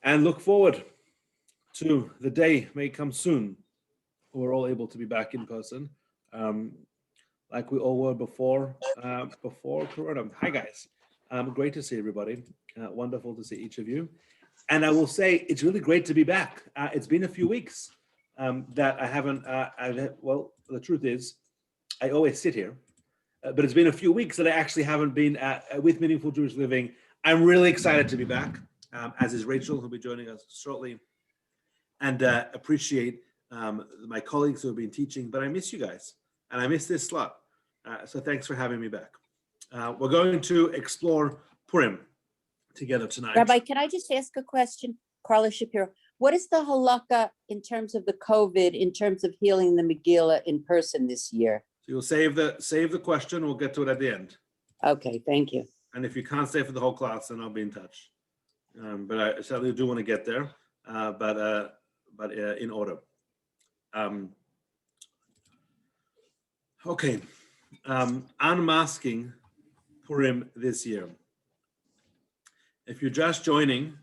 and look forward to the day may come soon. We're all able to be back in person, like we all were before Corona. Hi guys, great to see everybody. Wonderful to see each of you. And I will say it's really great to be back. It's been a few weeks that I haven't. Well, the truth is, I always sit here, but it's been a few weeks that I actually haven't been with Meaningful Jewish Living. I'm really excited to be back, as is Rachel, who'll be joining us shortly, and appreciate my colleagues who have been teaching. But I miss you guys, and I miss this slot. So thanks for having me back. We're going to explore Purim together tonight. Rabbi, can I just ask a question? Carla Shapiro, what is the halakha in terms of the COVID, in terms of healing the Megillah in person this year? So you'll save the question. We'll get to it at the end. Okay, thank you. And if you can't stay for the whole class, then I'll be in touch. But I certainly do want to get there, but in order. Okay, unmasking Purim this year. If you're just joining,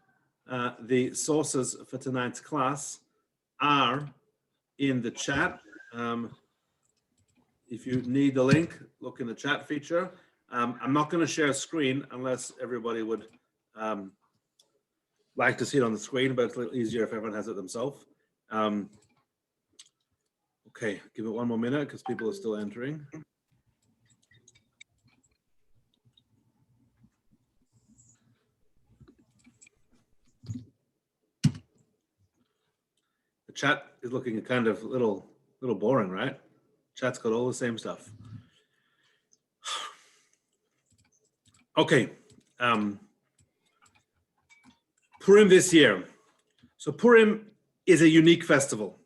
the sources for tonight's class are in the chat. If you need the link, look in the chat feature. I'm not going to share a screen unless everybody would like to see it on the screen, but it's a little easier if everyone has it themselves. Okay, give it one more minute because people are still entering. The chat is looking kind of little boring, right? Chat's got all the same stuff. Okay, Purim this year. So Purim is a unique festival,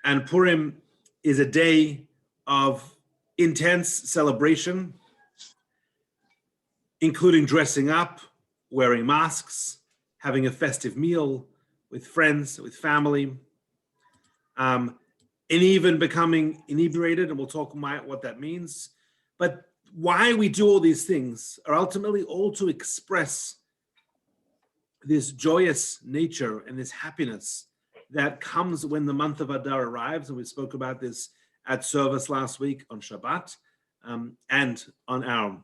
and Purim is a day of intense celebration, including dressing up, wearing masks, having a festive meal with friends, with family, and even becoming inebriated, and we'll talk about what that means. But why we do all these things are ultimately all to express this joyous nature and this happiness that comes when the month of Adar arrives. And we spoke about this at service last week on Shabbat, and on our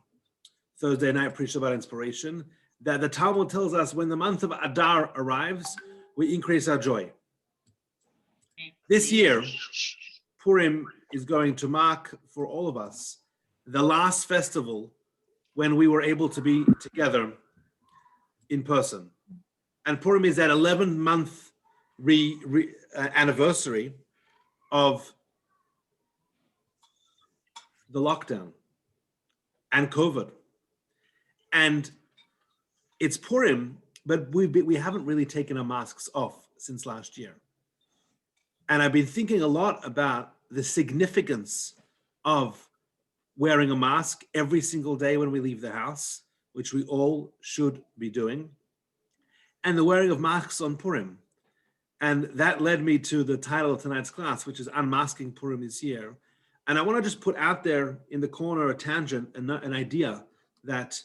Thursday night pre-Shabbat inspiration, that the Talmud tells us when the month of Adar arrives, we increase our joy. This year, Purim is going to mark for all of us the last festival when we were able to be together in person. And Purim is that 11-month anniversary of the lockdown and COVID. And it's Purim, but we haven't really taken our masks off since last year. And I've been thinking a lot about the significance of wearing a mask every single day when we leave the house, which we all should be doing, and the wearing of masks on Purim. And that led me to the title of tonight's class, which is Unmasking Purim this year. And I want to just put out there in the corner a tangent, an idea that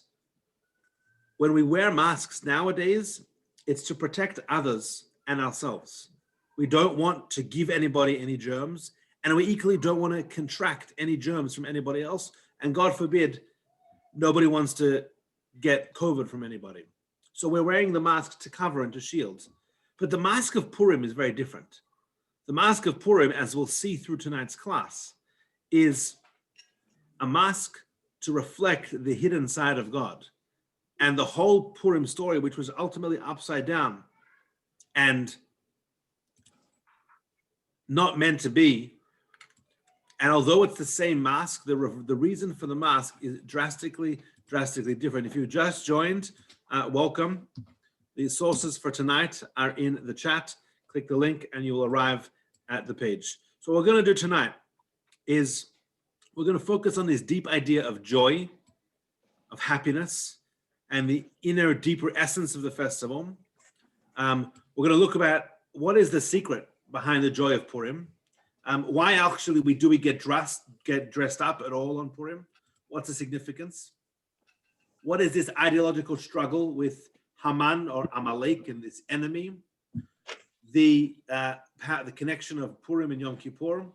when we wear masks nowadays, it's to protect others and ourselves. We don't want to give anybody any germs, and we equally don't want to contract any germs from anybody else. And God forbid, nobody wants to get COVID from anybody. So we're wearing the mask to cover and to shield. But the Mask of Purim is very different. The Mask of Purim, as we'll see through tonight's class, is a mask to reflect the hidden side of God. And the whole Purim story, which was ultimately upside down and not meant to be. And although it's the same mask, the reason for the mask is drastically different. If you just joined, welcome. The sources for tonight are in the chat. Click the link and you will arrive at the page. So what we're going to do tonight is we're going to focus on this deep idea of joy, of happiness, and the inner, deeper essence of the festival. We're going to look about what is the secret behind the joy of Purim. Why actually we get dressed up at all on Purim? What's the significance? What is this ideological struggle with Haman or Amalek and this enemy, the connection of Purim and Yom Kippur,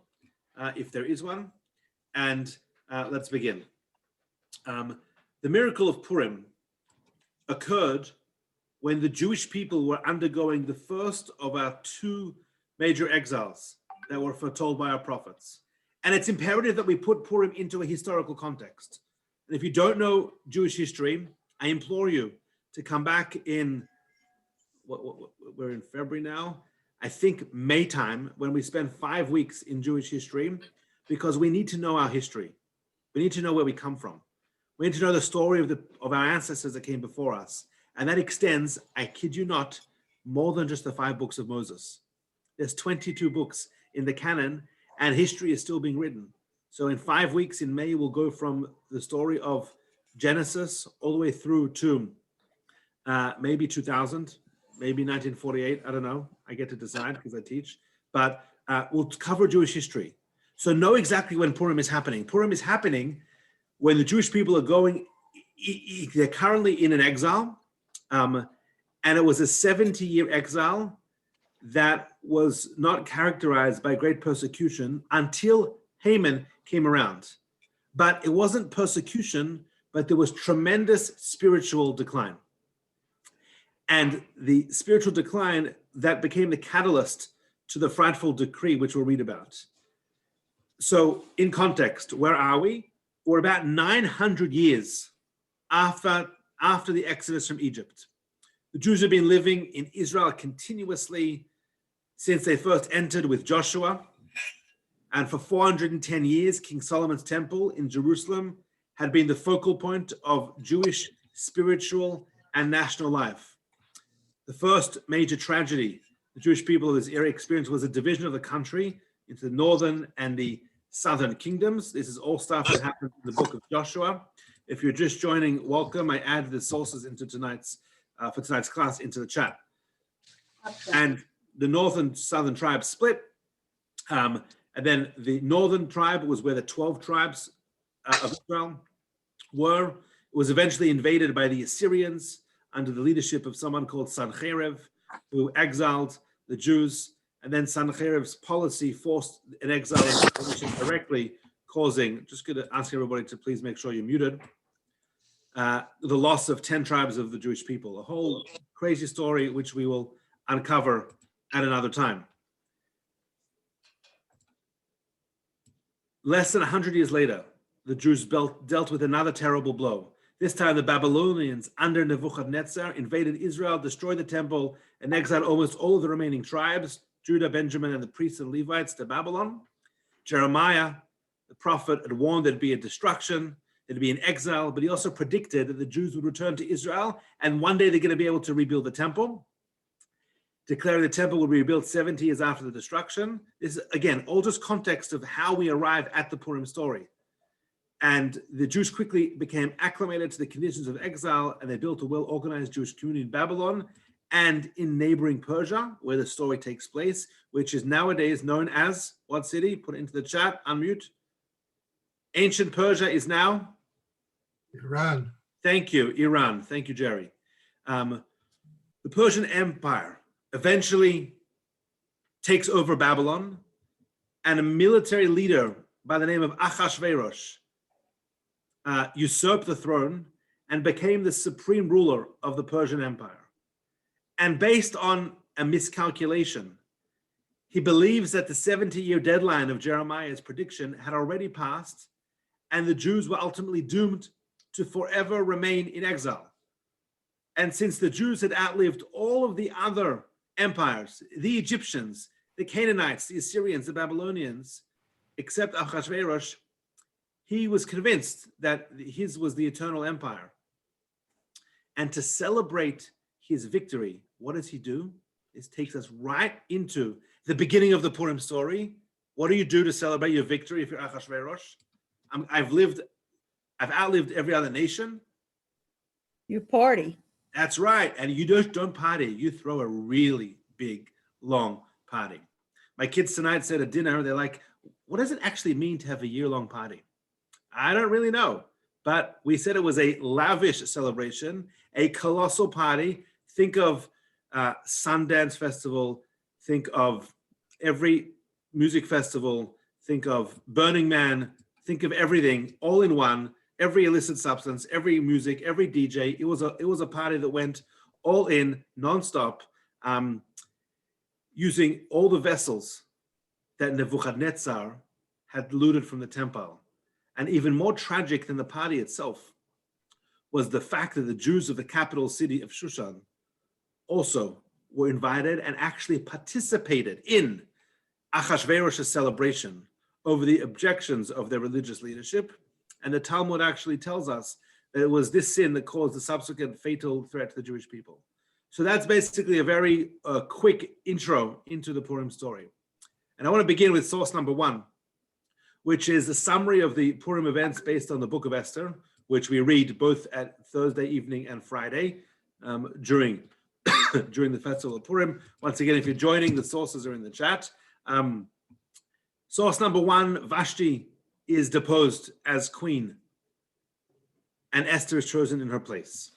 if there is one, and let's begin. The miracle of Purim occurred when the Jewish people were undergoing the first of our two major exiles that were foretold by our prophets. And it's imperative that we put Purim into a historical context. And if you don't know Jewish history, I implore you to come back in, we're in February now, I think May time, when we spend 5 weeks in Jewish history, because we need to know our history. We need to know where we come from. We need to know the story of our ancestors that came before us. And that extends, I kid you not, more than just the 5 books of Moses. There's 22 books in the canon, and history is still being written. So in 5 weeks in May, we'll go from the story of Genesis all the way through to maybe 2000, maybe 1948, I don't know. I get to decide because I teach. But we'll cover Jewish history. So know exactly when Purim is happening. Purim is happening when the Jewish people are going, they're currently in an exile. And it was a 70-year exile that was not characterized by great persecution until Haman came around. But it wasn't persecution, but there was tremendous spiritual decline. And the spiritual decline that became the catalyst to the frightful decree, which we'll read about. So in context, where are we? We're about 900 years after the Exodus from Egypt. The Jews have been living in Israel continuously since they first entered with Joshua. And for 410 years, King Solomon's temple in Jerusalem had been the focal point of Jewish spiritual and national life. The first major tragedy the Jewish people of this era experienced was a division of the country into the northern and the southern kingdoms. This is all stuff that happened in the book of Joshua. If you're just joining, welcome. I added the sources into for tonight's class into the chat. Okay. And the northern southern tribes split. And then the northern tribe was where the 12 tribes of Israel were. It was eventually invaded by the Assyrians under the leadership of someone called Sancherib, who exiled the Jews. And then Sancherib's policy forced an exile directly, causing, just going to ask everybody to please make sure you're muted, the loss of 10 tribes of the Jewish people. A whole crazy story, which we will uncover at another time. Less than 100 years later, the Jews dealt with another terrible blow. This time, the Babylonians, under Nebuchadnezzar, invaded Israel, destroyed the temple, and exiled almost all of the remaining tribes, Judah, Benjamin, and the priests and Levites, to Babylon. Jeremiah, the prophet, had warned there'd be a destruction, there'd be an exile, but he also predicted that the Jews would return to Israel, and one day they're going to be able to rebuild the temple, declaring the temple would be rebuilt 70 years after the destruction. This is, again, all just context of how we arrive at the Purim story. And the Jews quickly became acclimated to the conditions of exile, and they built a well-organized Jewish community in Babylon and in neighboring Persia, where the story takes place, which is nowadays known as, what city? Put it into the chat, unmute. Ancient Persia is now? Iran. Thank you, Iran. Thank you, Jerry. The Persian Empire eventually takes over Babylon, and a military leader by the name of Ahasuerus usurped the throne and became the supreme ruler of the Persian Empire. And based on a miscalculation, he believes that the 70-year deadline of Jeremiah's prediction had already passed, and the Jews were ultimately doomed to forever remain in exile. And since the Jews had outlived all of the other empires, the Egyptians, the Canaanites, the Assyrians, the Babylonians, except Ahasuerus, he was convinced that his was the eternal empire. And to celebrate his victory, what does he do? This takes us right into the beginning of the Purim story. What do you do to celebrate your victory if you're Ahasuerus? I've outlived every other nation. You party. That's right. And you don't party. You throw a really big, long party. My kids tonight said at dinner, they're like, what does it actually mean to have a year-long party? I don't really know. But we said it was a lavish celebration, a colossal party, Think of Sundance Festival, think of every music festival, think of Burning Man, think of everything all in one, every illicit substance, every music, every DJ. It was a party that went all in, nonstop, using all the vessels that Nebuchadnezzar had looted from the temple. And even more tragic than the party itself was the fact that the Jews of the capital city of Shushan also were invited and actually participated in Achashverosh's celebration over the objections of their religious leadership. And the Talmud actually tells us that it was this sin that caused the subsequent fatal threat to the Jewish people. So that's basically a very quick intro into the Purim story. And I want to begin with source number one, which is a summary of the Purim events based on the book of Esther, which we read both at Thursday evening and Friday during the festival of Purim. Once again, if you're joining, the sources are in the chat. Source number one, Vashti is deposed as queen, and Esther is chosen in her place.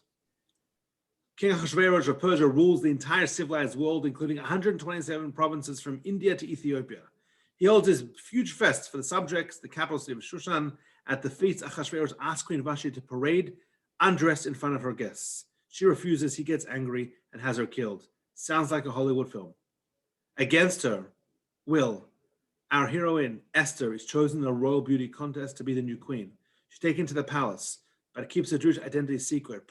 King Ahasuerus of Persia rules the entire civilized world, including 127 provinces from India to Ethiopia. He holds his huge fest for the subjects, the capital city of Shushan. At the feast, Ahasuerus asks Queen Vashti to parade undressed in front of her guests. She refuses, he gets angry, and has her killed. Sounds like a Hollywood film. Against her will, our heroine, Esther, is chosen in a royal beauty contest to be the new queen. She's taken to the palace, but keeps her Jewish identity secret.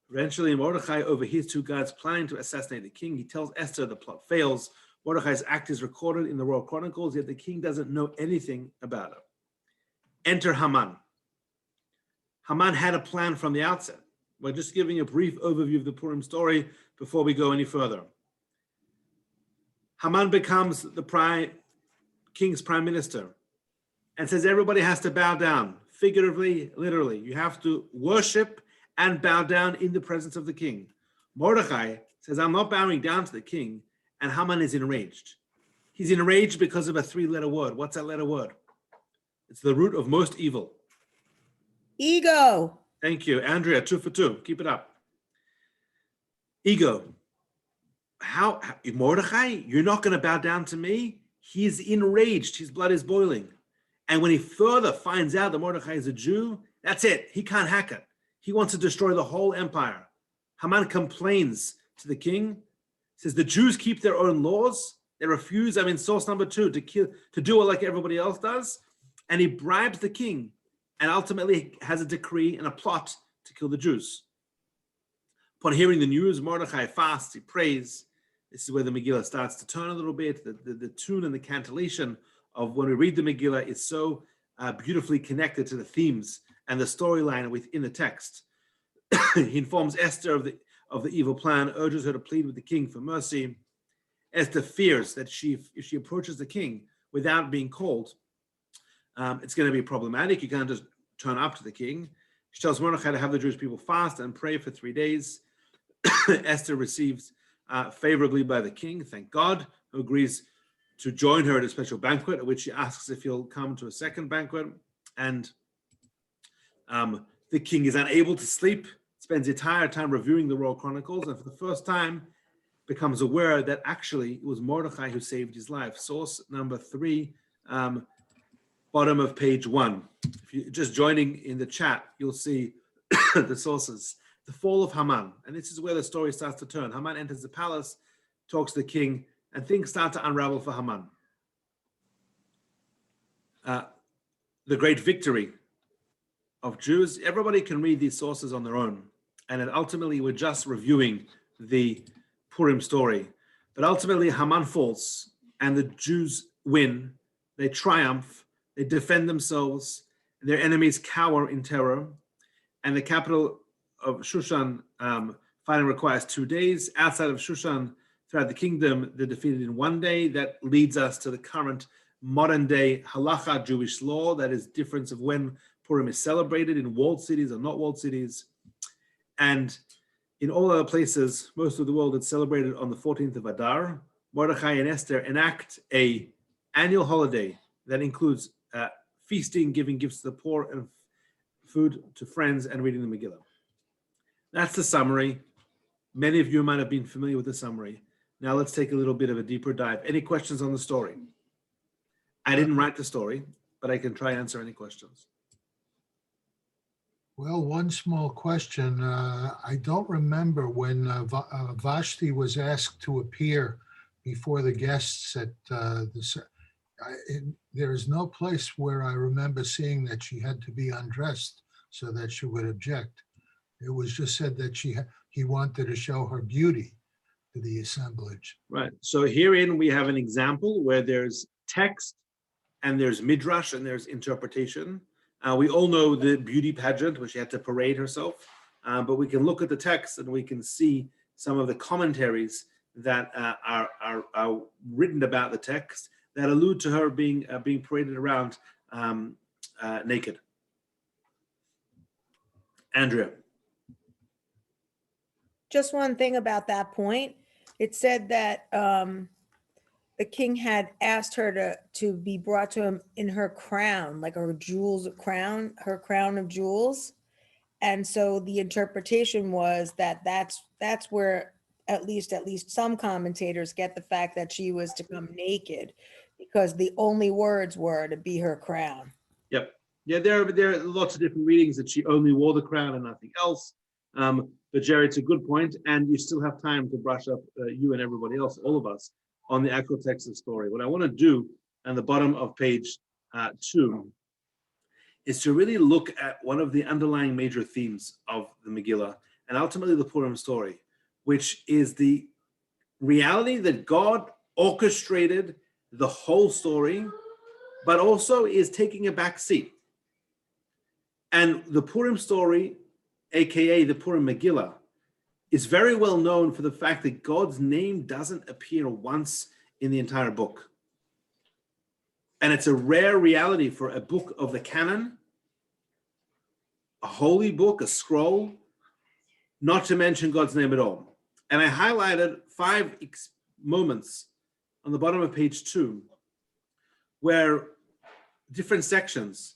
Eventually, Mordechai overhears two guards planning to assassinate the king. He tells Esther the plot fails. Mordechai's act is recorded in the royal chronicles, yet the king doesn't know anything about it. Enter Haman. Haman had a plan from the outset. We're just giving a brief overview of the Purim story before we go any further. Haman becomes the king's prime minister and says everybody has to bow down, figuratively, literally. You have to worship and bow down in the presence of the king. Mordechai says, I'm not bowing down to the king, and Haman is enraged. He's enraged because of a three-letter word. What's that letter word? It's the root of most evil. Ego. Thank you. Andrea, 2 for 2. Keep it up. Ego. How Mordechai, you're not going to bow down to me? He's enraged. His blood is boiling. And when he further finds out that Mordechai is a Jew, that's it. He can't hack it. He wants to destroy the whole empire. Haman complains to the king, says the Jews keep their own laws. They refuse, source number 2, to do it like everybody else does. And he bribes the king and ultimately has a decree and a plot to kill the Jews. Upon hearing the news, Mordechai fasts, he prays. This is where the Megillah starts to turn a little bit. The tune and the cantillation of when we read the Megillah is so beautifully connected to the themes and the storyline within the text. He informs Esther of the evil plan, urges her to plead with the king for mercy. Esther fears that if she approaches the king without being called, it's going to be problematic. You can't just turn up to the king. She tells Mordechai to have the Jewish people fast and pray for 3 days. Esther receives favorably by the king, thank God, who agrees to join her at a special banquet, at which she asks if he'll come to a second banquet. And the king is unable to sleep, spends the entire time reviewing the royal chronicles, and for the first time becomes aware that actually it was Mordechai who saved his life. Source number 3, bottom of page 1. If you're just joining in the chat, you'll see the sources. The fall of Haman, and this is where the story starts to turn. Haman enters the palace, talks to the king, and things start to unravel for Haman. The great victory of Jews, everybody can read these sources on their own, and then ultimately we're just reviewing the Purim story. But ultimately Haman falls, and the Jews win, they triumph, they defend themselves, their enemies cower in terror, and the capital of Shushan fighting requires 2 days. Outside of Shushan, throughout the kingdom, they're defeated in 1 day. That leads us to the current modern day halacha Jewish law, that is difference of when Purim is celebrated in walled cities or not walled cities. And in all other places, most of the world, it's celebrated on the 14th of Adar. Mordechai and Esther enact a annual holiday that includes feasting, giving gifts to the poor, and food to friends, and reading the Megillah. That's the summary. Many of you might have been familiar with the summary. Now let's take a little bit of a deeper dive. Any questions on the story? I didn't write the story, but I can try and answer any questions. Well, one small question. I don't remember when Vashti was asked to appear before the guests at there is no place where I remember seeing that she had to be undressed so that she would object. It was just said that he wanted to show her beauty to the assemblage. Right. So herein we have an example where there's text and there's midrash and there's interpretation. We all know the beauty pageant where she had to parade herself, but we can look at the text and we can see some of the commentaries that are written about the text that allude to her being paraded around naked. Andrea. Just one thing about that point. It said that the king had asked her to be brought to him in her crown, like her crown of jewels. And so the interpretation was that that's where at least some commentators get the fact that she was to come naked, because the only words were to be her crown. Yep. Yeah, there are lots of different readings that she only wore the crown and nothing else. But Jerry, it's a good point, and you still have time to brush up, you and everybody else, all of us, on the actual text of the story. What I want to do on the bottom of page 2 is to really look at one of the underlying major themes of the Megillah and ultimately the Purim story, which is the reality that God orchestrated the whole story, but also is taking a back seat. And the Purim story, aka the Purim Megillah, is very well known for the fact that God's name doesn't appear once in the entire book. And it's a rare reality for a book of the canon, a holy book, a scroll, not to mention God's name at all. And I highlighted 5 moments on the bottom of page 2 where different sections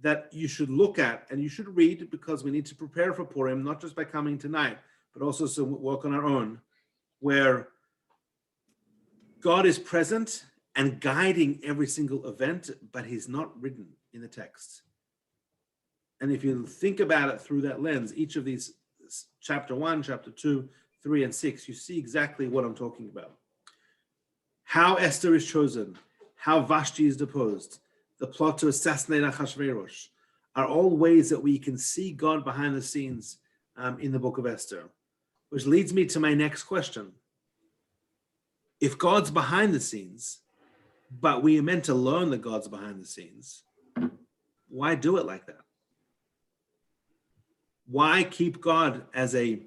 that you should look at and you should read, because we need to prepare for Purim, not just by coming tonight, but also some work on our own, where God is present and guiding every single event, but he's not written in the text. And if you think about it through that lens, each of these, chapter 1, chapter 2, 3, and 6, you see exactly what I'm talking about. How Esther is chosen, how Vashti is deposed, the plot to assassinate Achashverosh are all ways that we can see God behind the scenes in the book of Esther, which leads me to my next question. If God's behind the scenes, but we are meant to learn that God's behind the scenes, why do it like that? Why keep God as a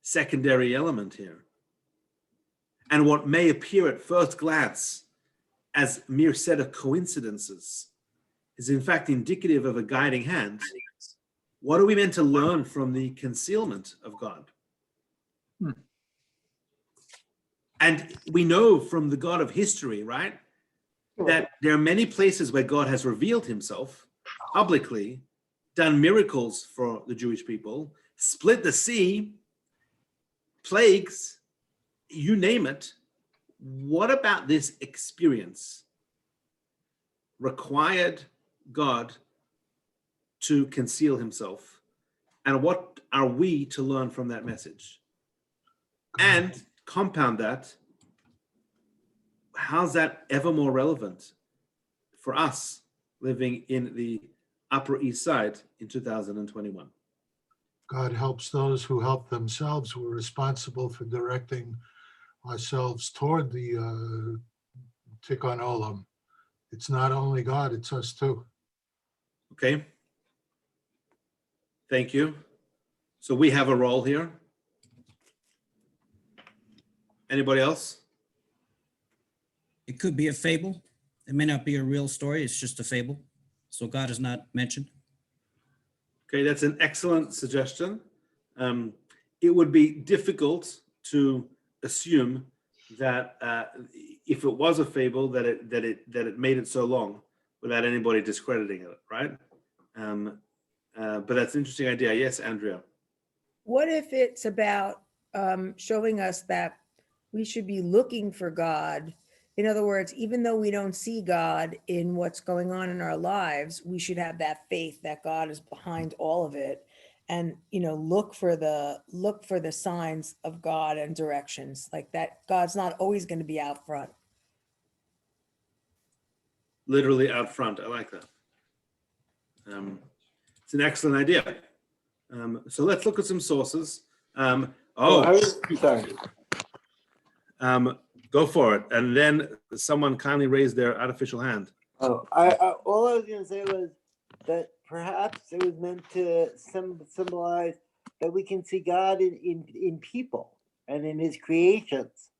secondary element here? And what may appear at first glance as mere set of coincidences is in fact indicative of a guiding hand. What are we meant to learn from the concealment of God? And we know from the God of history, right, that there are many places where God has revealed himself publicly, done miracles for the Jewish people, split the sea, plagues, you name it. What about this experience required God to conceal himself? And what are we to learn from that message? And compound that, how's that ever more relevant for us living in the Upper East Side in 2021? God helps those who help themselves. We're responsible for directing ourselves toward the Tikkun Olam. It's not only God, it's us too. Okay. Thank you. So we have a role here. Anybody else? It could be a fable. It may not be a real story. It's just a fable. So God is not mentioned. Okay, that's an excellent suggestion. It would be difficult to assume that if it was a fable, that it made it so long without anybody discrediting it, right? But that's an interesting idea. Yes, Andrea. What if it's about showing us that we should be looking for God? In other words, even though we don't see God in what's going on in our lives, we should have that faith that God is behind all of it, and look for the signs of God and directions, like that God's not always going to be out front. Literally out front. I like that. It's an excellent idea. So let's look at some sources. Sorry. Go for it. And then someone kindly raised their artificial hand. All I was going to say was that perhaps it was meant to symbolize that we can see God in people and in his creations,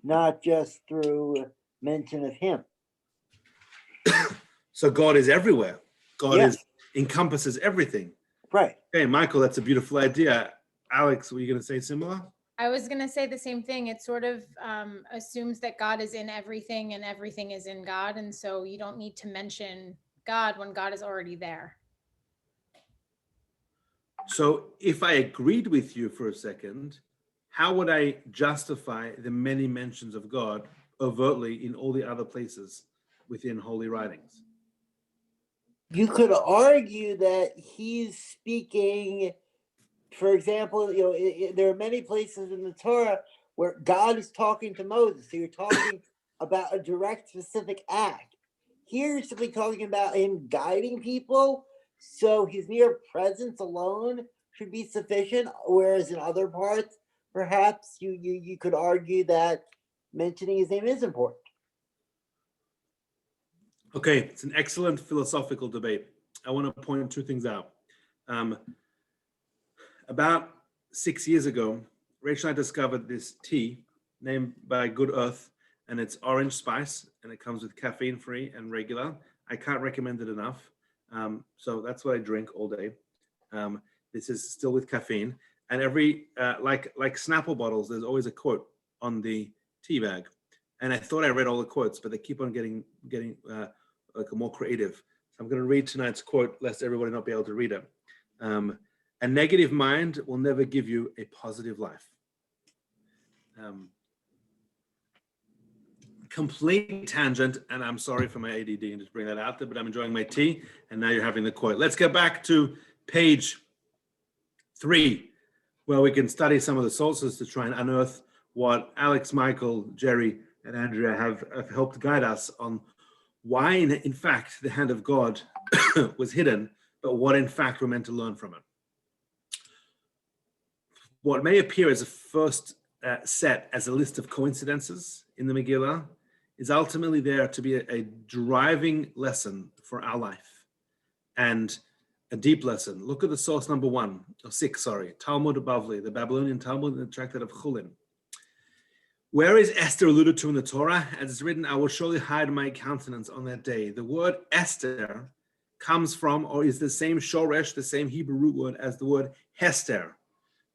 not just through mention of him. So God is everywhere. God Yes. encompasses everything. Right. Okay, Michael, that's a beautiful idea. Alex, were you going to say similar? I was going to say the same thing. It sort of assumes that God is in everything and everything is in God. And so you don't need to mention God when God is already there. So if I agreed with you for a second, how would I justify the many mentions of God overtly in all the other places within holy writings? You could argue that he's speaking, for example, there are many places in the Torah where God is talking to Moses. So you're talking about a direct, specific act. Here, you're simply talking about him guiding people. So his mere presence alone should be sufficient. Whereas in other parts, perhaps you could argue that mentioning his name is important. Okay, it's an excellent philosophical debate. I want to point two things out. About 6 years ago, Rachel and I discovered this tea named by Good Earth, and it's orange spice, and it comes with caffeine free and regular. I can't recommend it enough. So that's what I drink all day. This is still with caffeine, and every like Snapple bottles, there's always a quote on the tea bag. And I thought I read all the quotes, but they keep on getting like more creative. So I'm going to read tonight's quote, lest everybody not be able to read it. A negative mind will never give you a positive life. Complete tangent, and I'm sorry for my ADD and just bring that out there, but I'm enjoying my tea, and now you're having the quote. Let's get back to page 3, where we can study some of the sources to try and unearth what Alex, Michael, Jerry, and Andrea have helped guide us on why, in fact, the hand of God was hidden, but what, in fact, we're meant to learn from it. What may appear as a first set as a list of coincidences in the Megillah is ultimately there to be a driving lesson for our life and a deep lesson. Look at the source number 6, Talmud Bavli, the Babylonian Talmud in the Tractate of Chulin. Where is Esther alluded to in the Torah? As it's written, I will surely hide my countenance on that day. The word Esther comes from, or is the same shoresh, the same Hebrew root word as the word Hester,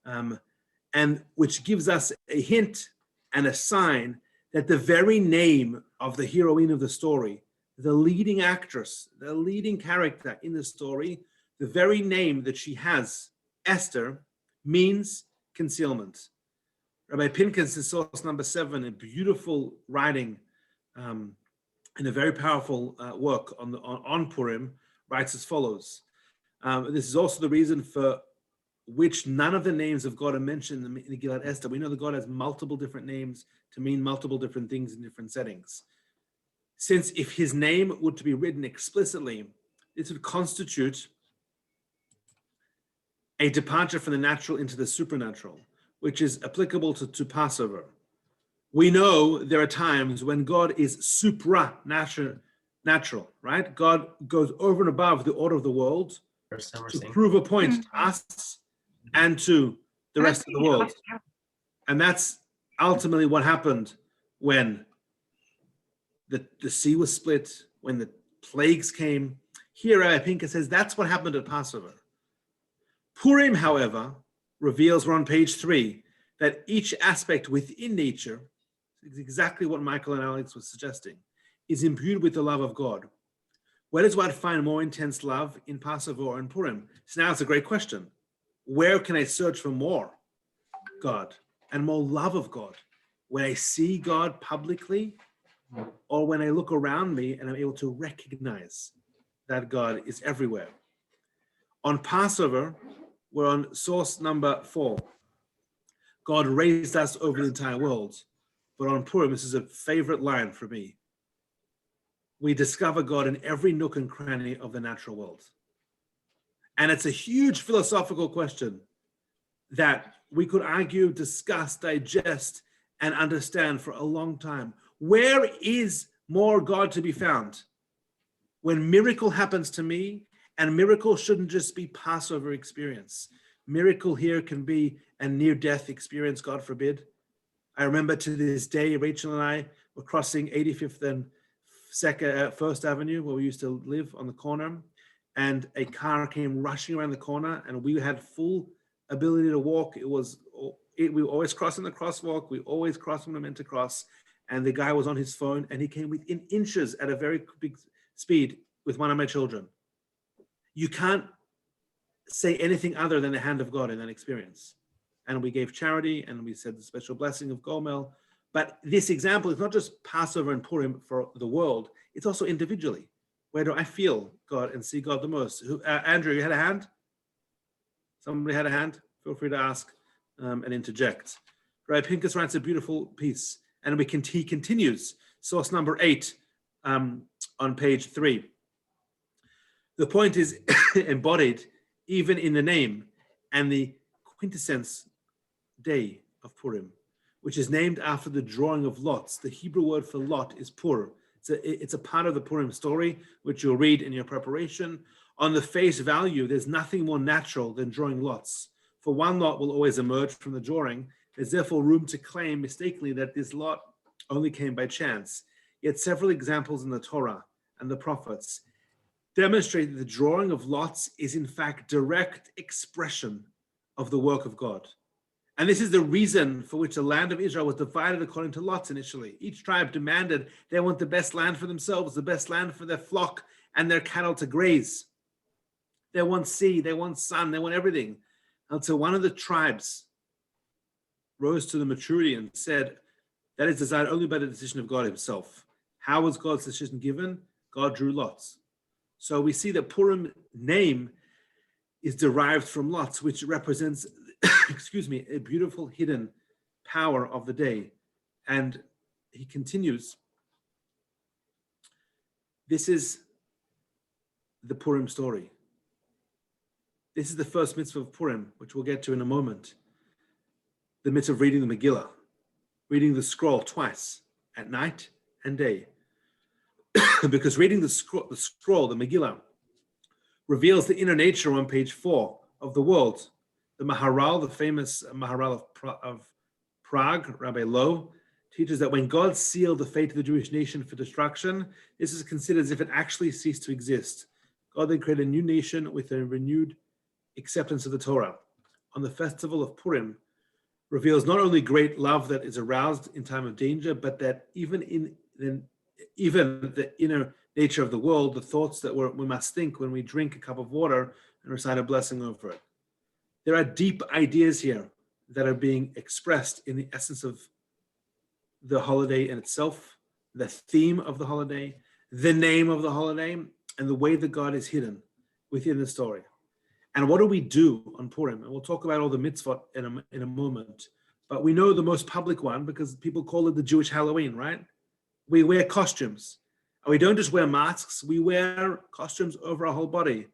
and which gives us a hint and a sign that the very name of the heroine of the story, the leading actress, the leading character in the story, the very name that she has, Esther, means concealment. Rabbi Pincus in source number 7, a beautiful writing and a very powerful work on Purim, writes as follows. This is also the reason for which none of the names of God are mentioned in the Megillah Esther. We know that God has multiple different names to mean multiple different things in different settings. Since if his name were to be written explicitly, this would constitute a departure from the natural into the supernatural, which is applicable to Passover. We know there are times when God is supranatural, right? God goes over and above the order of the world to prove a point to us and to the rest of the world. And that's ultimately what happened when the sea was split, when the plagues came. Here, Rabbi Pinka says that's what happened at Passover. Purim, however, reveals, we're on page 3, that each aspect within nature, is exactly what Michael and Alex was suggesting, is imbued with the love of God. Where does one find more intense love, in Passover or in Purim? So now it's a great question. Where can I search for more God and more love of God? When I see God publicly, or when I look around me and I'm able to recognize that God is everywhere. On Passover, we're on source number 4. God raised us over the entire world. But on Purim, this is a favorite line for me. We discover God in every nook and cranny of the natural world. And it's a huge philosophical question that we could argue, discuss, digest, and understand for a long time. Where is more God to be found? When miracle happens to me, and miracle shouldn't just be Passover experience. Miracle here can be a near-death experience, God forbid. I remember to this day, Rachel and I were crossing 85th and 1st Avenue, where we used to live on the corner, and a car came rushing around the corner, and we had full ability to walk. We were always crossing the crosswalk. We always crossed when we meant to cross. And the guy was on his phone, and he came within inches at a very big speed with one of my children. You can't say anything other than the hand of God in that experience. And we gave charity, and we said the special blessing of Gomel. But this example is not just Passover and Purim for the world, it's also individually. Where do I feel God and see God the most? Andrew, you had a hand? Somebody had a hand? Feel free to ask and interject. Rabbi Pincus writes a beautiful piece, and he continues, source number 8 on page 3. The point is embodied even in the name and the quintessence day of Purim, which is named after the drawing of lots. The Hebrew word for lot is pur. It's a part of the Purim story, which you'll read in your preparation. On the face value, there's nothing more natural than drawing lots. For one lot will always emerge from the drawing. There's therefore room to claim mistakenly that this lot only came by chance. Yet several examples in the Torah and the prophets demonstrate that the drawing of lots is in fact direct expression of the work of God. And this is the reason for which the land of Israel was divided according to lots initially. Each tribe demanded they want the best land for themselves, the best land for their flock and their cattle to graze. They want sea, they want sun, they want everything. Until one of the tribes rose to the maturity and said, that is desired only by the decision of God himself. How was God's decision given? God drew lots. So we see that Purim name is derived from lots, which represents, a beautiful hidden power of the day. And he continues, this is the Purim story. This is the first mitzvah of Purim, which we'll get to in a moment. The mitzvah of reading the Megillah, reading the scroll twice, at night and day. Because reading the scroll, the Megillah, reveals the inner nature on page 4 of the world. The Maharal, the famous Maharal of Prague, Rabbi Lowe, teaches that when God sealed the fate of the Jewish nation for destruction, this is considered as if it actually ceased to exist. God then created a new nation with a renewed acceptance of the Torah. On the festival of Purim, reveals not only great love that is aroused in time of danger, but that even the inner nature of the world, the thoughts that we must think when we drink a cup of water and recite a blessing over it. There are deep ideas here that are being expressed in the essence of the holiday in itself, the theme of the holiday, the name of the holiday, and the way that God is hidden within the story. And what do we do on Purim? And we'll talk about all the mitzvot in a moment. But we know the most public one because people call it the Jewish Halloween, right? We wear costumes. And we don't just wear masks, we wear costumes over our whole body.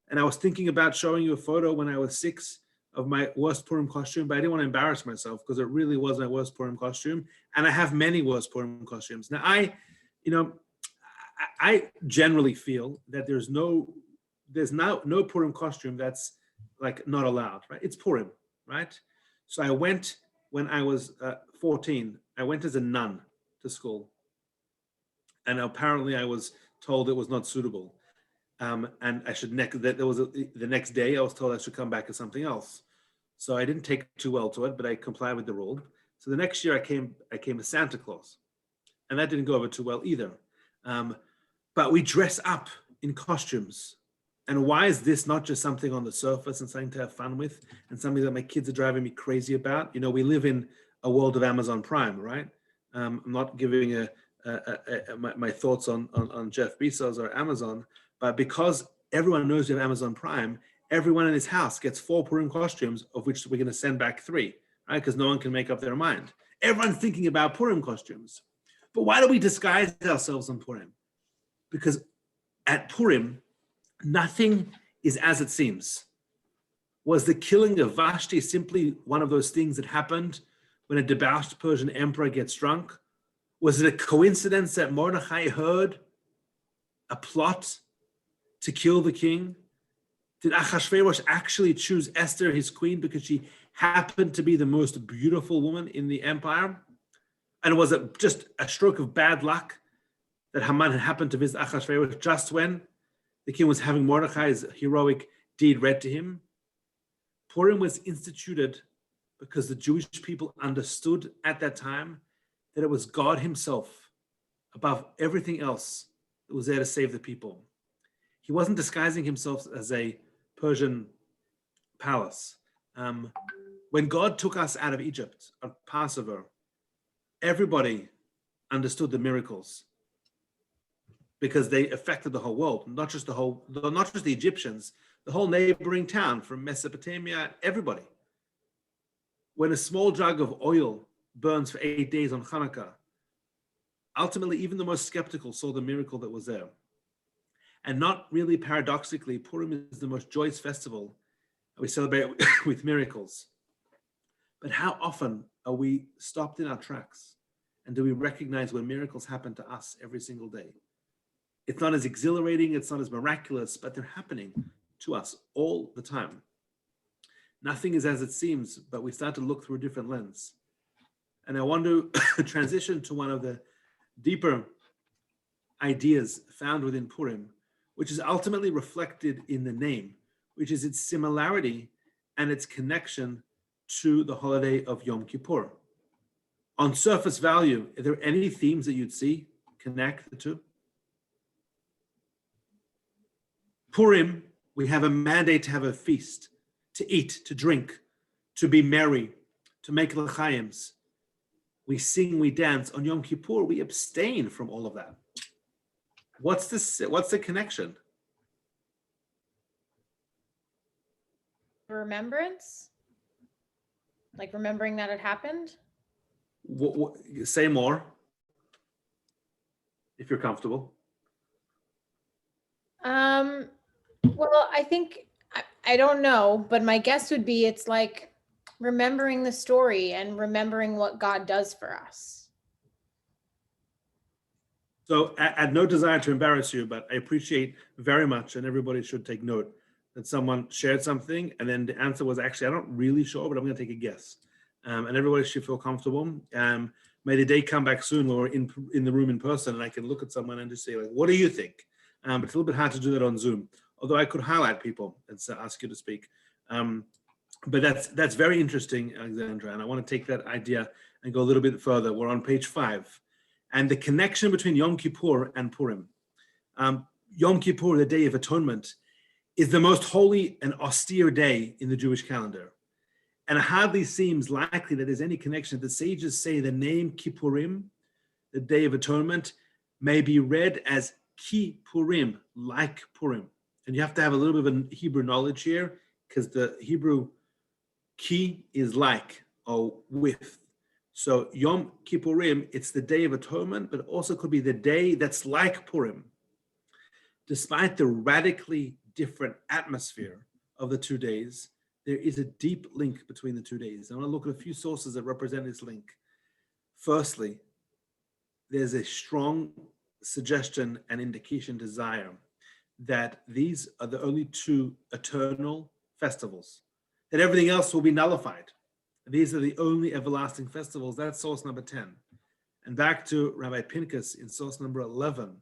And I was thinking about showing you a photo when I was 6 of my worst Purim costume, but I didn't want to embarrass myself because it really was my worst Purim costume. And I have many worst Purim costumes. Now, I generally feel that there's no Purim costume that's like not allowed, right? It's Purim, right? So I went when I was 14, I went as a nun to school. And apparently I was told it was not suitable. And I should, the next day I was told I should come back as something else. So I didn't take too well to it, but I complied with the rule. So the next year I came as Santa Claus. And that didn't go over too well either. But we dress up in costumes And why is this not just something on the surface and something to have fun with and something that my kids are driving me crazy about? You know, we live in a world of Amazon Prime, right? I'm not giving my thoughts on Jeff Bezos or Amazon, but because everyone knows you have Amazon Prime, everyone in his house gets 4 Purim costumes, of which we're going to send back 3, right? Because no one can make up their mind. Everyone's thinking about Purim costumes. But why do we disguise ourselves on Purim? Because at Purim, nothing is as it seems. Was the killing of Vashti simply one of those things that happened when a debauched Persian emperor gets drunk? Was it a coincidence that Mordechai heard a plot to kill the king? Did Achashverosh actually choose Esther, his queen, because she happened to be the most beautiful woman in the empire? And was it just a stroke of bad luck that Haman had happened to visit Achashverosh just when the king was having Mordechai's heroic deed read to him? Purim was instituted because the Jewish people understood at that time that it was God himself, above everything else, that was there to save the people. He wasn't disguising himself as a Persian palace. When God took us out of Egypt on Passover, everybody understood the miracles because they affected the whole world, not just the Egyptians, the whole neighboring town from Mesopotamia, everybody. When a small jug of oil burns for 8 days on Hanukkah, ultimately, even the most skeptical saw the miracle that was there. And not really paradoxically, Purim is the most joyous festival we celebrate with miracles. But how often are we stopped in our tracks? And do we recognize when miracles happen to us every single day? It's not as exhilarating, it's not as miraculous, but they're happening to us all the time. Nothing is as it seems, but we start to look through a different lens. And I want to transition to one of the deeper ideas found within Purim, which is ultimately reflected in the name, which is its similarity and its connection to the holiday of Yom Kippur. On surface value, are there any themes that you'd see connect the two? Purim, we have a mandate to have a feast, to eat, to drink, to be merry, to make l'chaims. We sing, we dance. On Yom Kippur, we abstain from all of that. What's the connection? Remembrance? Like remembering that it happened? Say more, if you're comfortable. Well, I think, I don't know, but my guess would be it's like remembering the story and remembering what God does for us. So I had no desire to embarrass you, but I appreciate very much, and everybody should take note, that someone shared something and then the answer was actually, I'm not really sure, but I'm going to take a guess. And everybody should feel comfortable. May the day come back soon where we're in the room in person and I can look at someone and just say, like, what do you think? But it's a little bit hard to do that on Zoom, although I could highlight people and ask you to speak. But that's very interesting, Alexandra, and I want to take that idea and go a little bit further. We're on page 5. And the connection between Yom Kippur and Purim. Yom Kippur, the Day of Atonement, is the most holy and austere day in the Jewish calendar. And it hardly seems likely that there's any connection. The sages say the name Kippurim, the Day of Atonement, may be read as Ki Purim, like Purim. And you have to have a little bit of a Hebrew knowledge here, because the Hebrew ki is like or with. So Yom Kippurim, it's the Day of Atonement, but also could be the day that's like Purim. Despite the radically different atmosphere of the 2 days, there is a deep link between the 2 days. I want to look at a few sources that represent this link. Firstly, there's a strong suggestion and indication, desire, that these are the only 2 eternal festivals, that everything else will be nullified. These are the only everlasting festivals. That's source number 10. And back to Rabbi Pinchas in source number 11.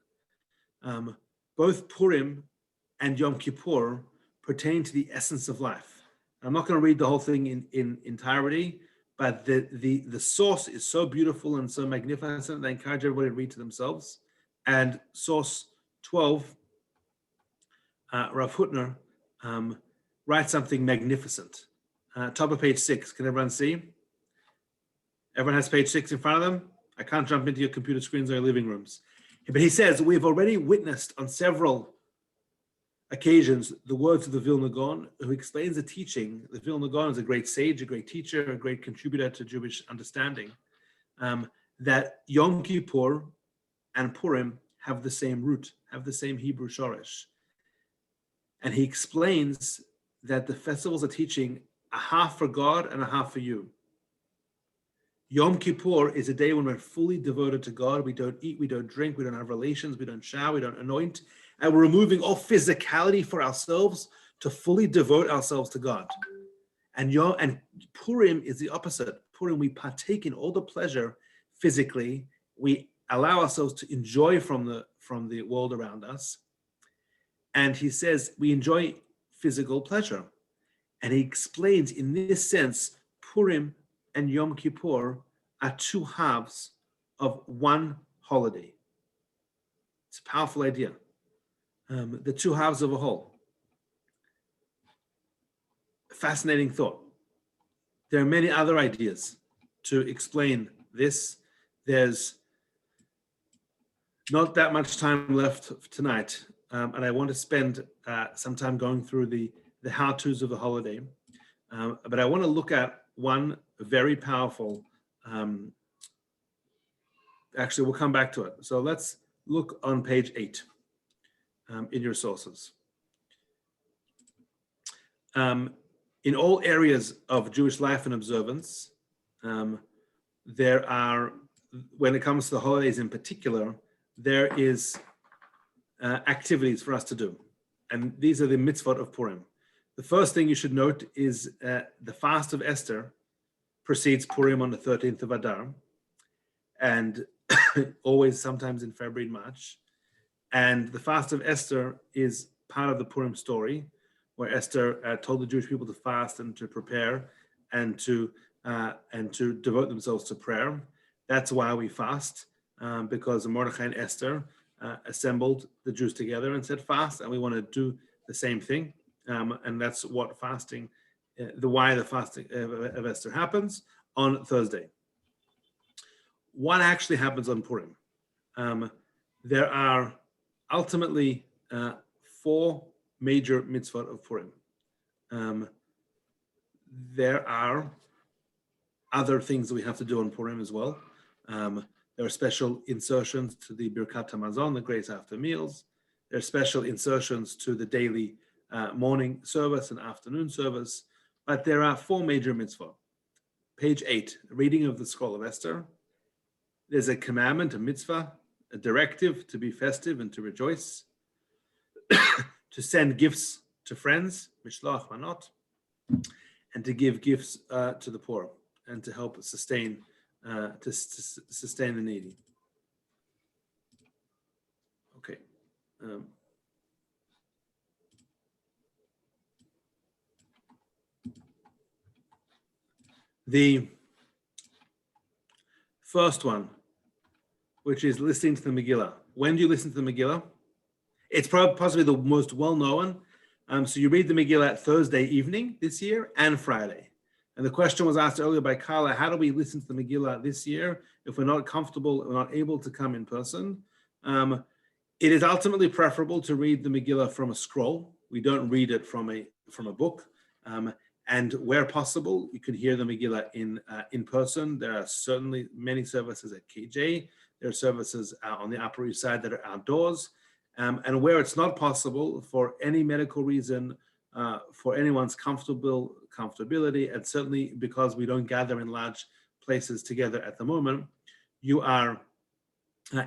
Both Purim and Yom Kippur pertain to the essence of life. I'm not going to read the whole thing in entirety, but the source is so beautiful and so magnificent that I encourage everybody to read to themselves. And source 12 Rav Hutner writes something magnificent. Top of page 6. Can everyone see? Everyone has page 6 in front of them? I can't jump into your computer screens or your living rooms. But he says, we've already witnessed on several occasions the words of the Vilna Gaon, who explains the teaching. The Vilna Gaon is a great sage, a great teacher, a great contributor to Jewish understanding, that Yom Kippur and Purim have the same root, have the same Hebrew shoresh. And he explains that the festivals are teaching a half for God and a half for you. Yom Kippur is a day when we're fully devoted to God. We don't eat, we don't drink, we don't have relations, we don't shower, we don't anoint, and we're removing all physicality for ourselves to fully devote ourselves to God. And Purim is the opposite. Purim, we partake in all the pleasure physically. We allow ourselves to enjoy from the world around us. And he says we enjoy physical pleasure. And he explains in this sense, Purim and Yom Kippur are two halves of one holiday. It's a powerful idea. The two halves of a whole. Fascinating thought. There are many other ideas to explain this. There's not that much time left tonight, and I want to spend some time going through the how-tos of the holiday. But I want to look at one very powerful, actually, we'll come back to it. So let's look on page 8 in your sources. In all areas of Jewish life and observance, there are, when it comes to the holidays in particular, there is activities for us to do. And these are the mitzvot of Purim. The first thing you should note is the Fast of Esther precedes Purim on the 13th of Adar, and always sometimes in February and March. And the Fast of Esther is part of the Purim story, where Esther told the Jewish people to fast and to prepare and to devote themselves to prayer. That's why we fast, because Mordechai and Esther assembled the Jews together and said fast, and we want to do the same thing. And that's what fasting, why the fasting of Esther happens on Thursday. What actually happens on Purim? There are ultimately 4 major mitzvot of Purim. There are other things that we have to do on Purim as well. There are special insertions to the Birkat HaMazon, the grace after meals. There are special insertions to the daily morning service and afternoon service. But there are 4 major mitzvot. Page 8, reading of the scroll of Esther. There's a commandment, a mitzvah, a directive to be festive and to rejoice, to send gifts to friends, mishloach manot, and to give gifts to the poor and to help sustain sustain the needy. Okay. The first one, which is listening to the Megillah. When do you listen to the Megillah? It's possibly the most well-known. So you read the Megillah Thursday evening this year and Friday. And the question was asked earlier by Carla, how do we listen to the Megillah this year if we're not comfortable, we're not able to come in person? It is ultimately preferable to read the Megillah from a scroll. We don't read it from a book. And where possible, you can hear the Megillah in person. There are certainly many services at KJ. There are services on the Upper East Side that are outdoors. And where it's not possible for any medical reason, for anyone's comfortability, and certainly because we don't gather in large places together at the moment, you are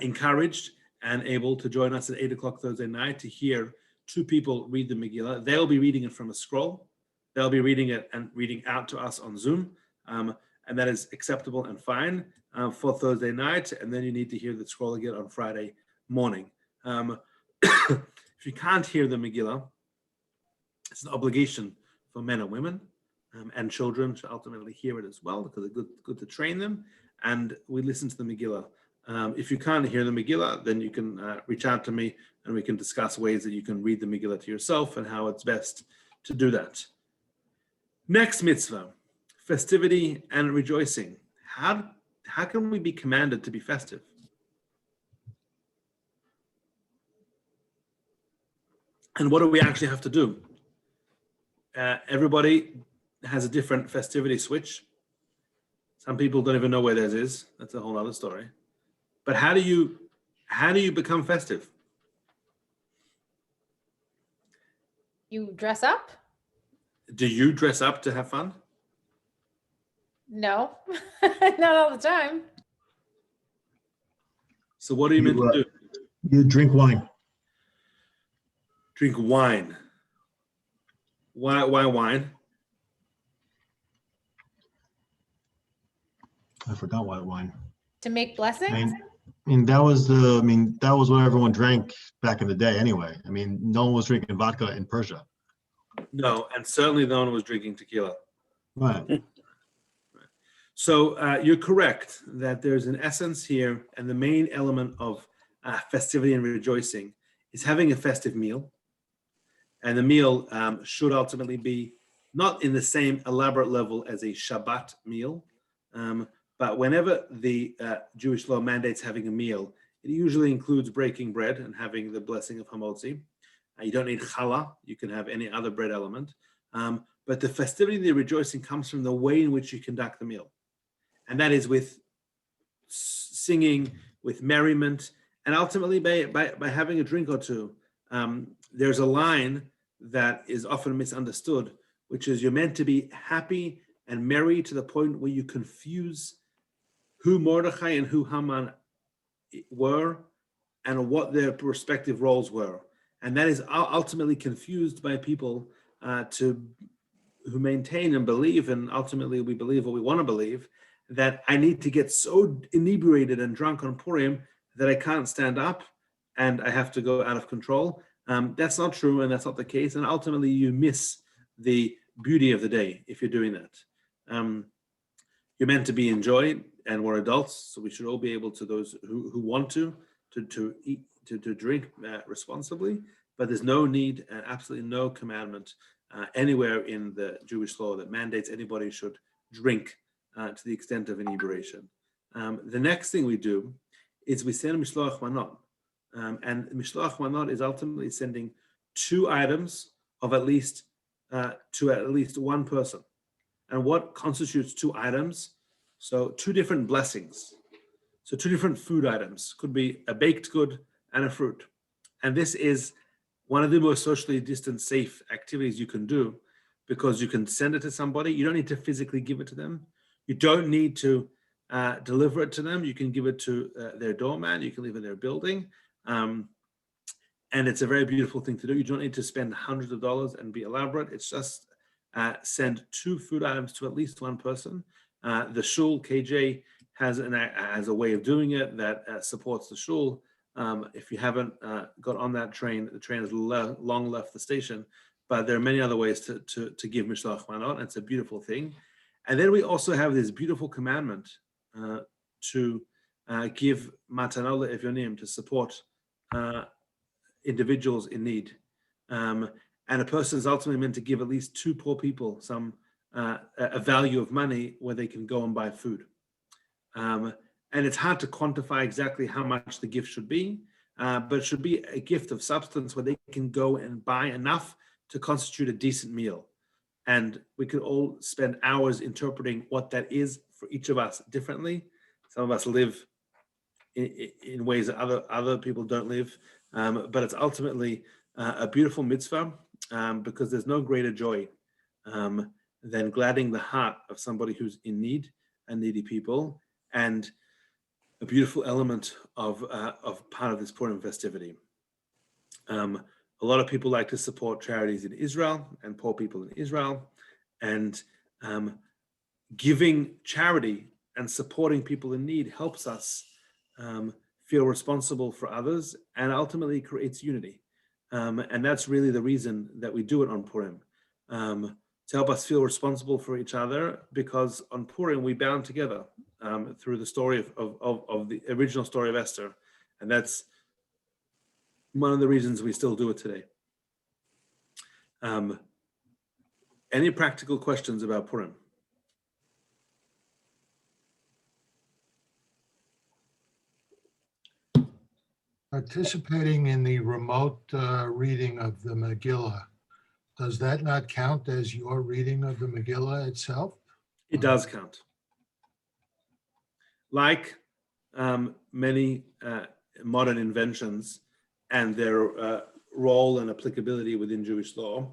encouraged and able to join us at 8 o'clock Thursday night to hear 2 people read the Megillah. They'll be reading it from a scroll. They'll be reading it and reading out to us on Zoom. And that is acceptable and fine for Thursday night. And then you need to hear the scroll again on Friday morning. If you can't hear the Megillah, it's an obligation for men and women, and children to ultimately hear it as well, because it's good to train them. And we listen to the Megillah If you can't hear the Megillah, then you can reach out to me and we can discuss ways that you can read the Megillah to yourself and how it's best to do that. Next mitzvah, festivity and rejoicing. How can we be commanded to be festive? And what do we actually have to do? Everybody has a different festivity switch. Some people don't even know where theirs is. That's a whole other story. But how do you become festive? You dress up? Do you dress up to have fun? No, not all the time. So what are you meant to do? You drink wine. Drink wine. Why wine? I forgot why wine. To make blessings? That was what everyone drank back in the day anyway. I mean, no one was drinking vodka in Persia. No, and certainly no one was drinking tequila. Right. So you're correct that there's an essence here, and the main element of festivity and rejoicing is having a festive meal. And the meal should ultimately be not in the same elaborate level as a Shabbat meal, but whenever the Jewish law mandates having a meal, it usually includes breaking bread and having the blessing of hamotzi. You don't need challah, you can have any other bread element. But the festivity and the rejoicing comes from the way in which you conduct the meal. And that is with singing, with merriment, and ultimately by having a drink or two. There's a line that is often misunderstood, which is you're meant to be happy and merry to the point where you confuse who Mordechai and who Haman were and what their respective roles were. And that is ultimately confused by people who maintain and believe, and ultimately we believe what we want to believe, that I need to get so inebriated and drunk on Purim that I can't stand up and I have to go out of control. That's not true, and that's not the case. And ultimately you miss the beauty of the day if you're doing that. You're meant to be enjoyed, and we're adults, so we should all be able to, those who want to eat, to drink responsibly, but there's no need and absolutely no commandment anywhere in the Jewish law that mandates anybody should drink to the extent of inebriation. The next thing we do is we send mishloach manot, and mishloach manot is ultimately sending 2 items of at least to at least one person. And what constitutes 2 items? So 2 different blessings. So 2 different food items. Could be a baked good and a fruit. And this is one of the most socially distant safe activities you can do, because you can send it to somebody. You don't need to physically give it to them. You don't need to deliver it to them. You can give it to their doorman. You can leave it in their building. And it's a very beautiful thing to do. You don't need to spend hundreds of dollars and be elaborate. It's just send 2 food items to at least one person. The shul, KJ, has a way of doing it that supports the shul. If you haven't got on that train, the train has long left the station, but there are many other ways to give mishloach manot. It's a beautiful thing. And then we also have this beautiful commandment to give matanot le'evyonim, to support individuals in need. And a person is ultimately meant to give at least 2 poor people a value of money where they can go and buy food. And it's hard to quantify exactly how much the gift should be, but it should be a gift of substance where they can go and buy enough to constitute a decent meal. And we could all spend hours interpreting what that is for each of us differently. Some of us live in ways that other people don't live, but it's ultimately a beautiful mitzvah, because there's no greater joy than gladdening the heart of somebody who's in need and needy people, and a beautiful element of part of this Purim festivity. A lot of people like to support charities in Israel and poor people in Israel, and giving charity and supporting people in need helps us feel responsible for others, and ultimately creates unity. And that's really the reason that we do it on Purim, to help us feel responsible for each other, because on Purim we bound together. through the story of the original story of Esther. And that's one of the reasons we still do it today. Any practical questions about Purim? Participating in the remote reading of the Megillah, does that not count as your reading of the Megillah itself? It does count. Like many modern inventions and their role and applicability within Jewish law,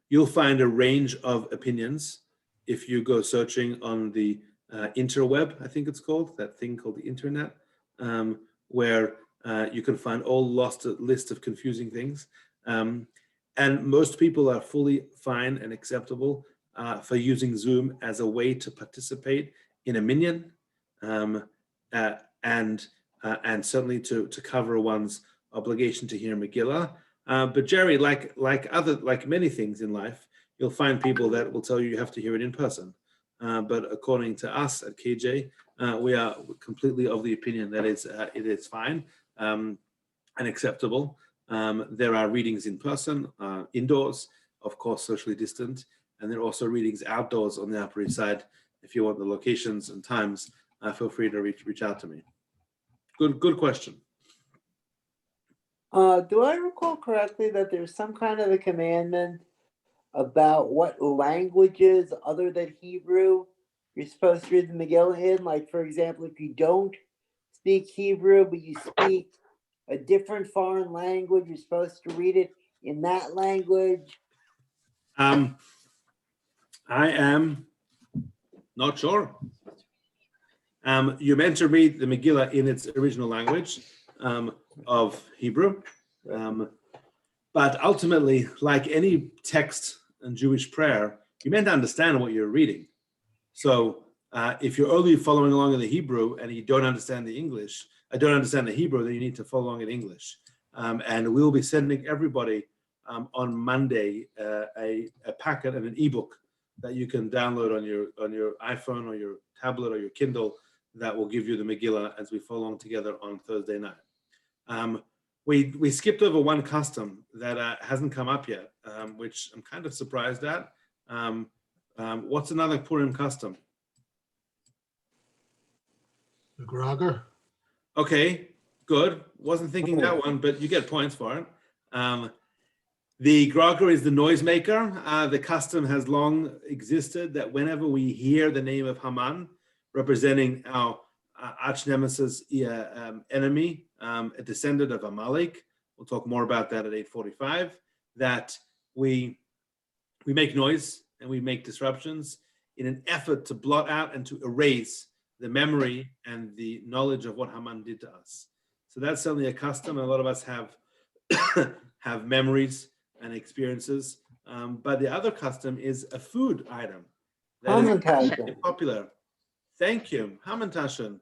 you'll find a range of opinions if you go searching on the interweb, I think it's called, that thing called the internet, where you can find all list of confusing things. And most people are fully fine and acceptable for using Zoom as a way to participate in a minyan, and certainly to cover one's obligation to hear Megillah. But Jerry, like many things in life, you'll find people that will tell you you have to hear it in person. But according to us at KJ, we are completely of the opinion that it is fine and acceptable. There are readings in person, indoors, of course, socially distant, and there are also readings outdoors on the Upper East Side. If you want the locations and times, feel free to reach out to me. Good question. Do I recall correctly that there's some kind of a commandment about what languages other than Hebrew you're supposed to read the Megillah in? Like, for example, if you don't speak Hebrew, but you speak a different foreign language, you're supposed to read it in that language? I am not sure. You're meant to read the Megillah in its original language of Hebrew. But ultimately, like any text in Jewish prayer, you're meant to understand what you're reading. So if you're only following along in the Hebrew and you don't understand the English, don't understand the Hebrew, then you need to follow along in English. And we'll be sending everybody on Monday a packet and an ebook that you can download on your iPhone or your tablet or your Kindle that will give you the Megillah as we follow along together on Thursday night. We skipped over one custom that hasn't come up yet, which I'm kind of surprised at. What's another Purim custom? The Grogger? Okay, good. Wasn't thinking that one, but you get points for it. The Grogger is the noisemaker. The custom has long existed that whenever we hear the name of Haman, representing our arch nemesis enemy, a descendant of Amalek, we'll talk more about that at 8:45, that we make noise and we make disruptions in an effort to blot out and to erase the memory and the knowledge of what Haman did to us. So that's certainly a custom. A lot of us have have memories and experiences. But the other custom is a food item that is popular. Thank you, Hamantashen.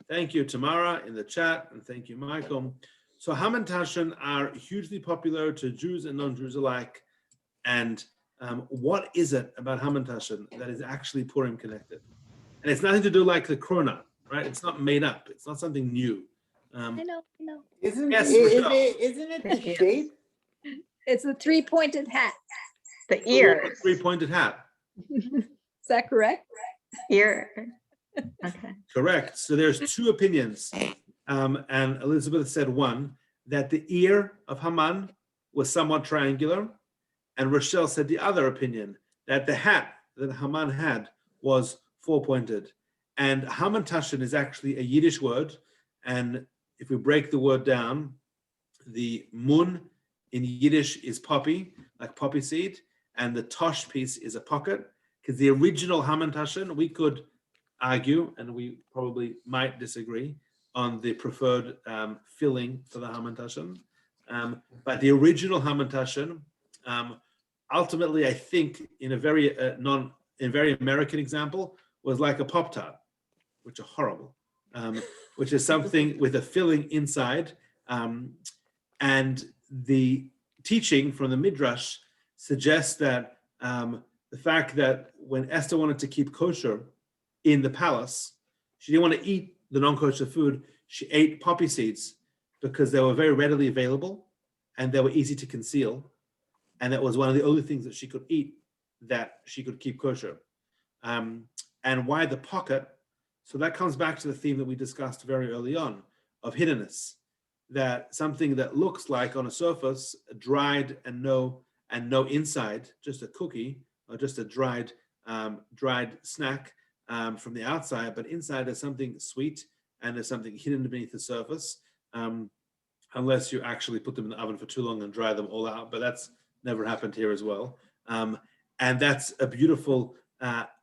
Thank you, Tamara, in the chat, and thank you, Michael. So Hamantashen are hugely popular to Jews and non-Jews alike. And what is it about Hamantashen that is actually Purim connected? And it's nothing to do like the Krona, right? It's not made up. It's not something new. I know. Isn't Yes, it the shape? It's a three-pointed hat. The ear. Three-pointed hat. Is that correct? Ear. Okay. Correct. So there's two opinions. And Elizabeth said one, that the ear of Haman was somewhat triangular. And Rochelle said the other opinion, that the hat that Haman had was four-pointed. And Hamantashen is actually a Yiddish word. And if we break the word down, the mun in Yiddish is poppy, like poppy seed. And the tosh piece is a pocket. Because the original Hamantashen, we could argue, and we probably might disagree, on the preferred filling for the Hamantashen. But the original Hamantashen, ultimately, I think, in a very very American example, was like a Pop-Tart, which are horrible, which is something with a filling inside. And the teaching from the Midrash suggests that the fact that when Esther wanted to keep kosher in the palace, she didn't want to eat the non-kosher food. She ate poppy seeds because they were very readily available and they were easy to conceal. And that was one of the only things that she could eat that she could keep kosher. And why the pocket? So that comes back to the theme that we discussed very early on of hiddenness, that something that looks like on a surface dried and no inside, just a cookie or just a dried snack from the outside, but inside there's something sweet and there's something hidden beneath the surface, unless you actually put them in the oven for too long and dry them all out. But that's never happened here as well. And that's a beautiful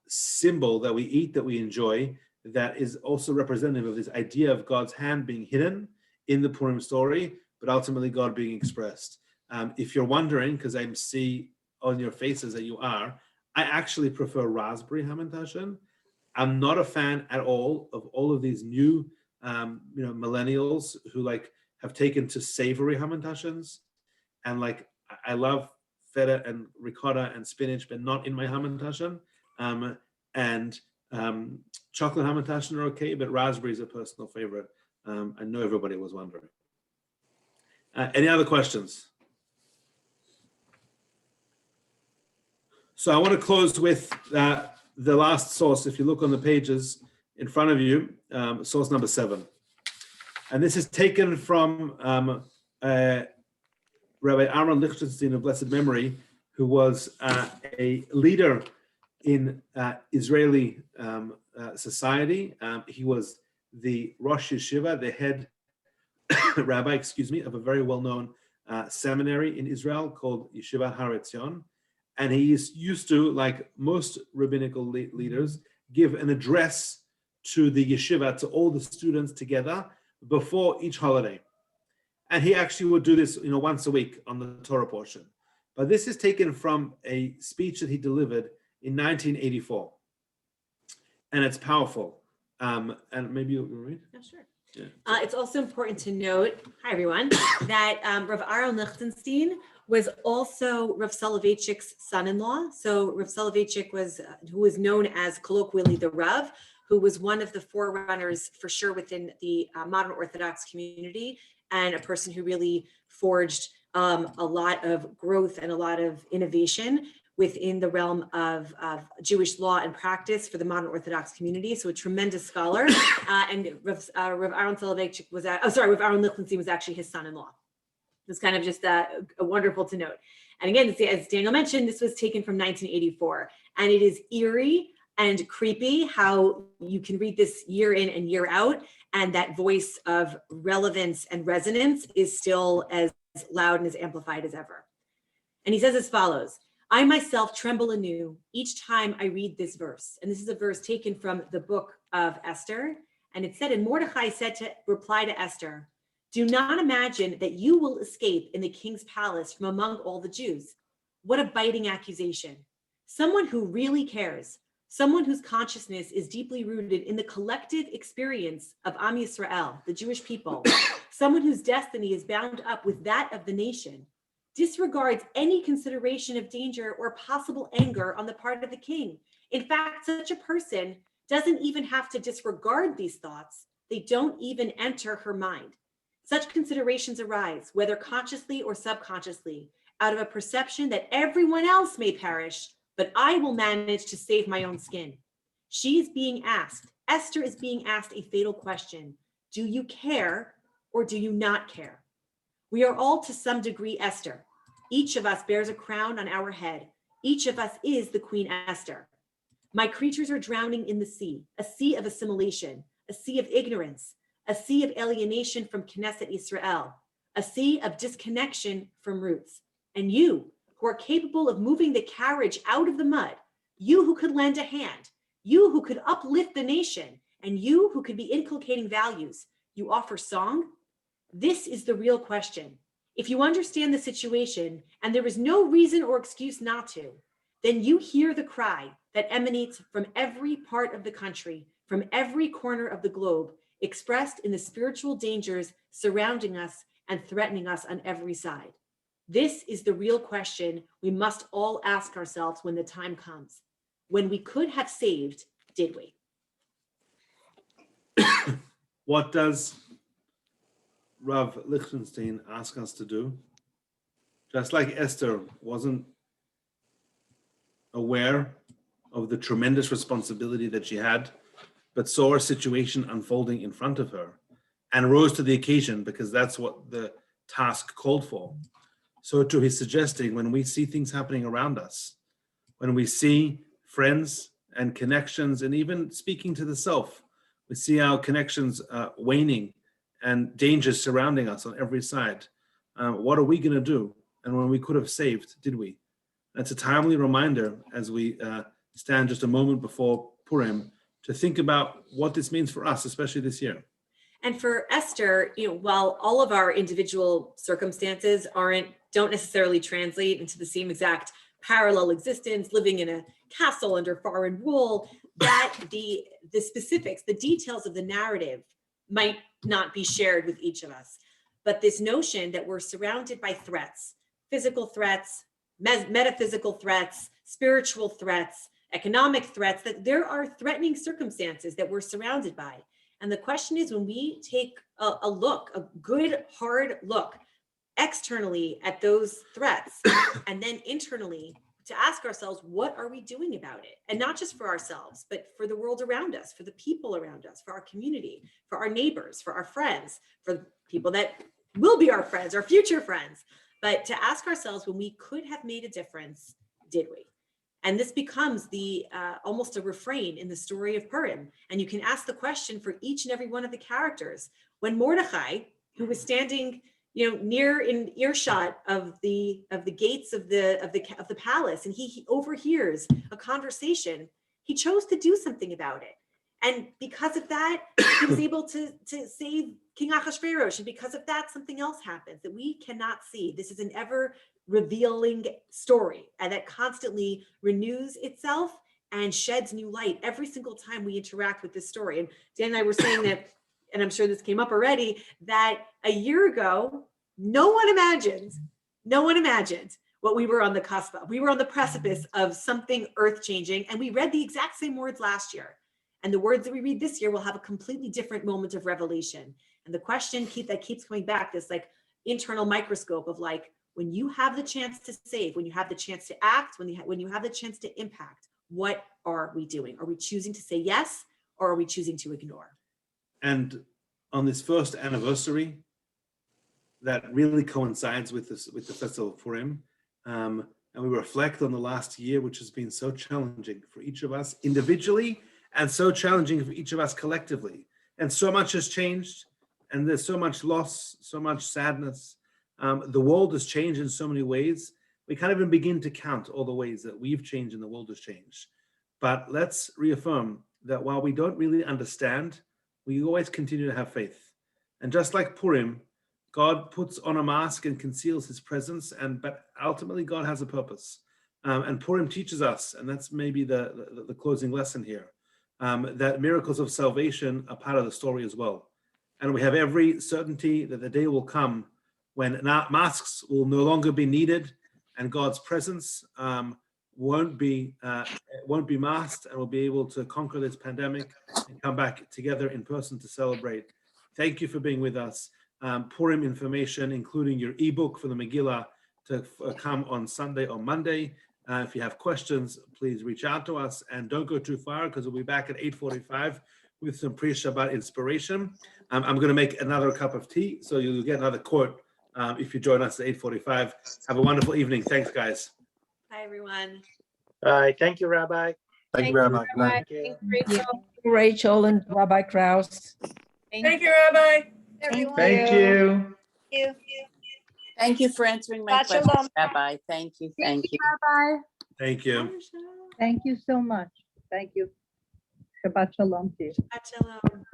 symbol that we eat, that we enjoy, that is also representative of this idea of God's hand being hidden in the Purim story, but ultimately God being expressed. If you're wondering, because I see on your faces that you are, I actually prefer raspberry hamantashen. I'm not a fan at all of all of these new, millennials who like have taken to savory hamantashens, and like I love feta and ricotta and spinach, but not in my hamantashen. Chocolate hamantashen are okay, but raspberry is a personal favorite. I know everybody was wondering. Any other questions? So I want to close with the last source. If you look on the pages in front of you, source number 7. And this is taken from Rabbi Aaron Lichtenstein of blessed memory, who was a leader in Israeli society. He was the Rosh Yeshiva, the head rabbi, of a very well-known seminary in Israel called Yeshiva Har Etzion. And he used to, like most rabbinical leaders, give an address to the yeshiva, to all the students together before each holiday. And he actually would do this, once a week on the Torah portion. But this is taken from a speech that he delivered in 1984. And it's powerful. And maybe you'll read? Yeah, sure. Yeah. It's also important to note, hi everyone, that Rav Aaron Lichtenstein was also Rav Soloveitchik's son-in-law. So Rav Soloveitchik was, who was known as colloquially the Rav, who was one of the forerunners for sure within the modern Orthodox community, and a person who really forged a lot of growth and a lot of innovation within the realm of Jewish law and practice for the modern Orthodox community. So a tremendous scholar. And Rav Aaron Soloveitchik was, Rav Aaron Lichtenstein was actually his son-in-law. It's kind of just a wonderful to note. And again, as Daniel mentioned, this was taken from 1984. And it is eerie and creepy how you can read this year in and year out, and that voice of relevance and resonance is still as loud and as amplified as ever. And he says as follows: I myself tremble anew each time I read this verse. And this is a verse taken from the book of Esther. And it said, and Mordecai said to reply to Esther, do not imagine that you will escape in the king's palace from among all the Jews. What a biting accusation. Someone who really cares, someone whose consciousness is deeply rooted in the collective experience of Am Yisrael, the Jewish people, someone whose destiny is bound up with that of the nation, disregards any consideration of danger or possible anger on the part of the king. In fact, such a person doesn't even have to disregard these thoughts. They don't even enter her mind. Such considerations arise, whether consciously or subconsciously, out of a perception that everyone else may perish, but I will manage to save my own skin. She's being asked, Esther is being asked a fatal question. Do you care or do you not care? We are all to some degree Esther. Each of us bears a crown on our head. Each of us is the Queen Esther. My creatures are drowning in the sea, a sea of assimilation, a sea of ignorance, a sea of alienation from Knesset Israel, a sea of disconnection from roots. And you, who are capable of moving the carriage out of the mud, you who could lend a hand, you who could uplift the nation, and you who could be inculcating values, you offer song? This is the real question. If you understand the situation, and there is no reason or excuse not to, then you hear the cry that emanates from every part of the country, from every corner of the globe, expressed in the spiritual dangers surrounding us and threatening us on every side. This is the real question we must all ask ourselves when the time comes. When we could have saved, did we? What does Rav Lichtenstein ask us to do? Just like Esther wasn't aware of the tremendous responsibility that she had, but saw a situation unfolding in front of her and rose to the occasion because that's what the task called for. So too he's suggesting when we see things happening around us, when we see friends and connections, and even speaking to the self, we see our connections waning and dangers surrounding us on every side. What are we going to do? And when we could have saved, did we? That's a timely reminder as we stand just a moment before Purim to think about what this means for us, especially this year. And for Esther, while all of our individual circumstances don't necessarily translate into the same exact parallel existence, living in a castle under foreign rule, that the specifics, the details of the narrative might not be shared with each of us. But this notion that we're surrounded by threats, physical threats, metaphysical threats, spiritual threats, economic threats, that there are threatening circumstances that we're surrounded by. And the question is, when we take a good, hard look externally at those threats, and then internally to ask ourselves, what are we doing about it? And not just for ourselves, but for the world around us, for the people around us, for our community, for our neighbors, for our friends, for people that will be our friends, our future friends. But to ask ourselves, when we could have made a difference, did we? And this becomes the almost a refrain in the story of Purim. And you can ask the question for each and every one of the characters. When Mordechai, who was standing, near in earshot of the gates of the palace, and he overhears a conversation, he chose to do something about it. And because of that, he was able to save King Ahasuerus. And because of that, something else happens that we cannot see. This is an ever revealing story, and that constantly renews itself and sheds new light every single time we interact with this story. And Dan and I were saying that, and I'm sure this came up already, that a year ago, no one imagined what we were on the cusp of. We were on the precipice of something earth-changing, and we read the exact same words last year. And the words that we read this year will have a completely different moment of revelation. And the question that keeps coming back, this internal microscope of when you have the chance to save, when you have the chance to act, when you have the chance to impact, what are we doing? Are we choosing to say yes, or are we choosing to ignore? And on this first anniversary, that really coincides with the Festival of Purim, and we reflect on the last year, which has been so challenging for each of us individually, and so challenging for each of us collectively. And so much has changed, and there's so much loss, so much sadness. The world has changed in so many ways. We can't even begin to count all the ways that we've changed and the world has changed. But let's reaffirm that while we don't really understand, we always continue to have faith. And just like Purim, God puts on a mask and conceals his presence, but ultimately God has a purpose. And Purim teaches us, and that's maybe the closing lesson here, that miracles of salvation are part of the story as well. And we have every certainty that the day will come when masks will no longer be needed, and God's presence won't be masked, and we'll be able to conquer this pandemic and come back together in person to celebrate. Thank you for being with us. Purim information, including your ebook for the Megillah, to come on Sunday or Monday. If you have questions, please reach out to us, and don't go too far because we'll be back at 8:45 with some pre-Shabbat inspiration. I'm going to make another cup of tea, so you'll get another quote if you join us at 8:45. Have a wonderful evening. Thanks, guys. Bye, everyone. Bye. Thank you, Rabbi. Thank you, Rabbi. Good night. Thank you. Thanks, Rachel. Rachel and Rabbi Krause. Thank you, Rabbi. Everyone. Thank you. Thank you for answering my Shabbat question, shalom. Rabbi. Thank you. Thank you, Rabbi. Thank you. Thank you so much. Thank you. Shabbat shalom to you. Shabbat shalom.